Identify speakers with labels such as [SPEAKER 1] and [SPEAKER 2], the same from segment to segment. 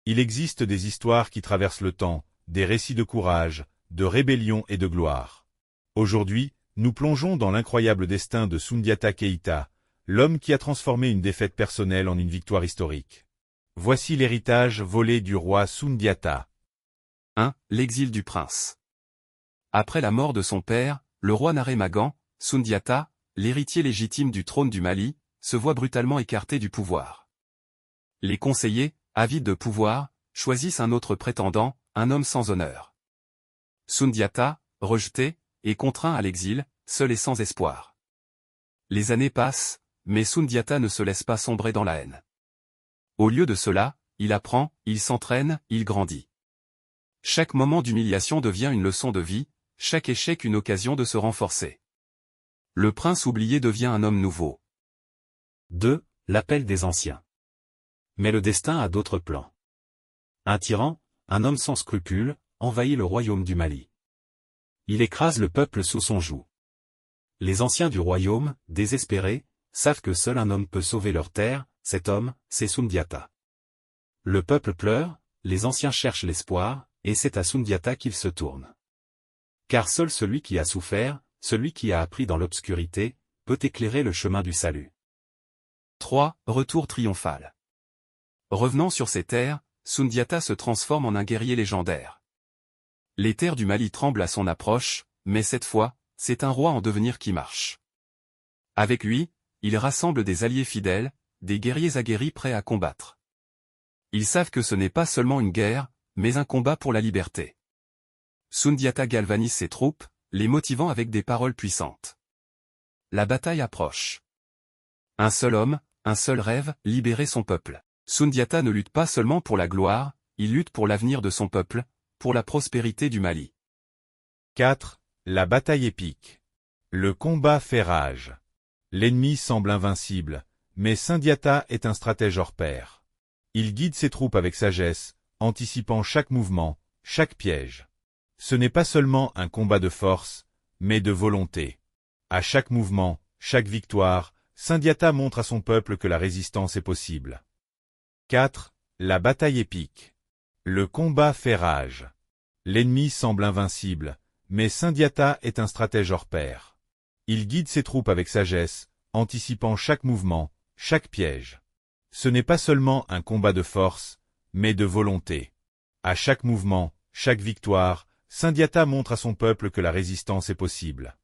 [SPEAKER 1] Il existe des histoires qui traversent le temps, des récits de courage, de rébellion et de gloire. Aujourd'hui, nous plongeons dans l'incroyable destin de Soundiata Keïta, l'homme qui a transformé une défaite personnelle en une victoire historique. Voici l'héritage volé du roi Soundiata.
[SPEAKER 2] 1. L'exil du prince. Après la mort de son père, le roi Naré Magan, Soundiata, l'héritier légitime du trône du Mali, se voit brutalement écarté du pouvoir. Les conseillers, avides de pouvoir, choisissent un autre prétendant, un homme sans honneur. Soundiata, rejeté, est contraint à l'exil, seul et sans espoir. Les années passent, mais Soundiata ne se laisse pas sombrer dans la haine. Au lieu de cela, il apprend, il s'entraîne, il grandit. Chaque moment d'humiliation devient une leçon de vie, chaque échec une occasion de se renforcer. Le prince oublié devient un homme nouveau.
[SPEAKER 3] 2. L'appel des anciens. Mais le destin a d'autres plans. Un tyran, un homme sans scrupules, envahit le royaume du Mali. Il écrase le peuple sous son joug. Les anciens du royaume, désespérés, savent que seul un homme peut sauver leur terre, cet homme, c'est Soundiata. Le peuple pleure, les anciens cherchent l'espoir, et c'est à Soundiata qu'ils se tournent. Car seul celui qui a souffert, celui qui a appris dans l'obscurité, peut éclairer le chemin du salut.
[SPEAKER 2] 3. Retour triomphal. Revenant sur ses terres, Soundiata se transforme en un guerrier légendaire. Les terres du Mali tremblent à son approche, mais cette fois, c'est un roi en devenir qui marche. Avec lui, il rassemble des alliés fidèles, des guerriers aguerris prêts à combattre. Ils savent que ce n'est pas seulement une guerre, mais un combat pour la liberté. Soundiata galvanise ses troupes, les motivant avec des paroles puissantes. La bataille approche. Un seul homme, un seul rêve, libérer son peuple. Soundiata ne lutte pas seulement pour la gloire, il lutte pour l'avenir de son peuple, pour la prospérité du Mali.
[SPEAKER 1] 4. La bataille épique. Le combat fait rage. L'ennemi semble invincible, mais Soundiata est un stratège hors pair. Il guide ses troupes avec sagesse, anticipant chaque mouvement, chaque piège. Ce n'est pas seulement un combat de force, mais de volonté. À chaque mouvement, chaque victoire, Soundiata montre à son peuple que la résistance est possible. 4. La bataille épique. Le combat fait rage. L'ennemi semble invincible, mais Soundiata est un stratège hors pair. Il guide ses troupes avec sagesse, anticipant chaque mouvement, chaque piège. Ce n'est pas seulement un combat de force, mais de volonté. À chaque mouvement, chaque victoire, Soundiata montre à son peuple que la résistance est possible.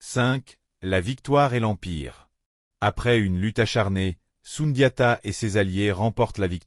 [SPEAKER 1] 5. La victoire et l'empire. Après une lutte acharnée, Soundiata et ses alliés remportent la victoire.